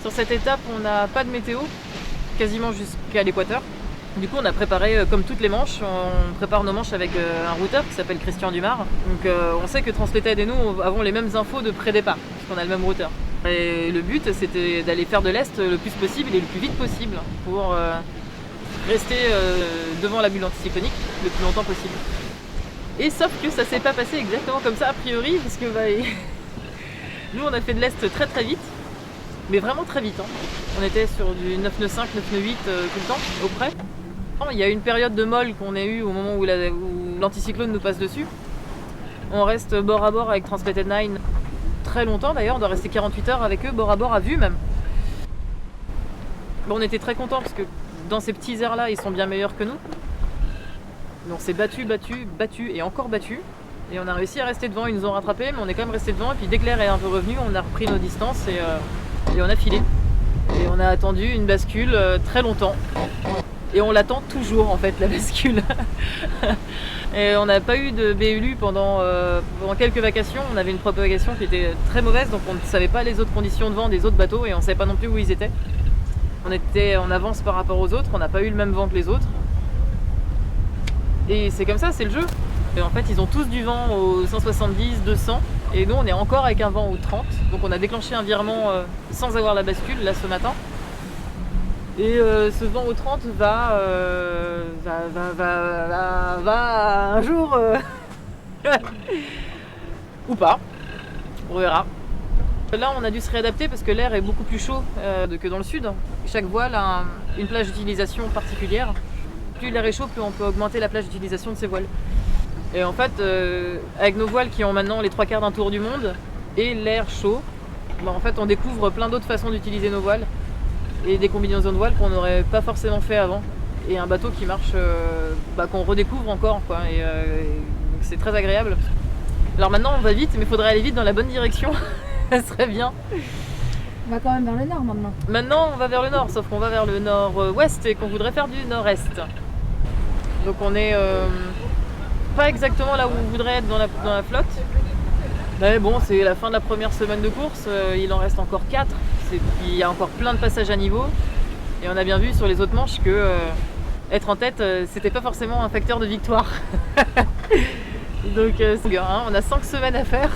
Sur cette étape, on n'a pas de météo, quasiment jusqu'à l'équateur. Du coup, on a préparé, comme toutes les manches, on prépare nos manches avec un routeur qui s'appelle Christian Dumas. Donc on sait que Transleted et nous avons les mêmes infos de pré-départ, puisqu'on a le même routeur. Et le but, c'était d'aller faire de l'Est le plus possible et le plus vite possible pour rester devant la bulle anticyclonique le plus longtemps possible. Et sauf que ça s'est pas passé exactement comme ça a priori, parce que nous on a fait de l'Est très très vite, mais vraiment très vite. On était sur du 995, 998 tout le temps, au près. Il y a une période de molle qu'on a eue au moment où l'anticyclone nous passe dessus. On reste bord à bord avec Transleted 9 très longtemps d'ailleurs, on doit rester 48 heures avec eux, bord à bord, à vue même. Bon, on était très contents parce que dans ces petits airs là, ils sont bien meilleurs que nous. Donc on s'est battu et encore battu. Et on a réussi à rester devant, ils nous ont rattrapés, mais on est quand même resté devant. Et puis dès que l'air est un peu revenu, on a repris nos distances et on a filé. Et on a attendu une bascule très longtemps. Et on l'attend toujours en fait, la bascule. Et on n'a pas eu de BULU pendant quelques vacations. On avait une propagation qui était très mauvaise, donc on ne savait pas les autres conditions de vent des autres bateaux et on ne savait pas non plus où ils étaient. On était en avance par rapport aux autres, on n'a pas eu le même vent que les autres. Et c'est comme ça, c'est le jeu. Et en fait, ils ont tous du vent au 170, 200. Et nous, on est encore avec un vent au 30. Donc on a déclenché un virement sans avoir la bascule, là, ce matin. Et ce vent au 30 va un jour... ou pas. On verra. Là, on a dû se réadapter parce que l'air est beaucoup plus chaud que dans le sud. Chaque voile a une plage d'utilisation particulière. Plus l'air est chaud, plus on peut augmenter la plage d'utilisation de ces voiles. Et en fait, avec nos voiles qui ont maintenant les 3/4 d'un tour du monde et l'air chaud, en fait, on découvre plein d'autres façons d'utiliser nos voiles et des combinaisons de voiles qu'on n'aurait pas forcément fait avant. Et un bateau qui marche, qu'on redécouvre encore, quoi. Et c'est très agréable. Alors maintenant, on va vite, mais il faudrait aller vite dans la bonne direction. Ça serait bien. On va quand même vers le nord maintenant. Maintenant, on va vers le nord, sauf qu'on va vers le nord-ouest et qu'on voudrait faire du nord-est. Donc on est pas exactement là où on voudrait être dans la flotte. Mais bon, c'est la fin de la première semaine de course, il en reste encore 4. Il y a encore plein de passages à niveau. Et on a bien vu sur les autres manches que être en tête, c'était pas forcément un facteur de victoire. Donc on a 5 semaines à faire.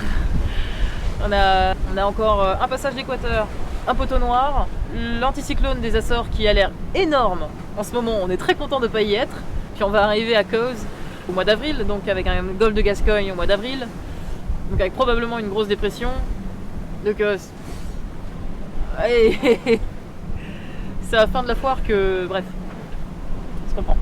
On a encore un passage d'équateur, un poteau noir, l'anticyclone des Açores qui a l'air énorme. En ce moment, on est très content de ne pas y être. Puis on va arriver à Cowes au mois d'avril, donc avec un golfe de Gascogne au mois d'avril. Donc avec probablement une grosse dépression. Donc c'est à la fin de la foire que... Bref, on se comprend.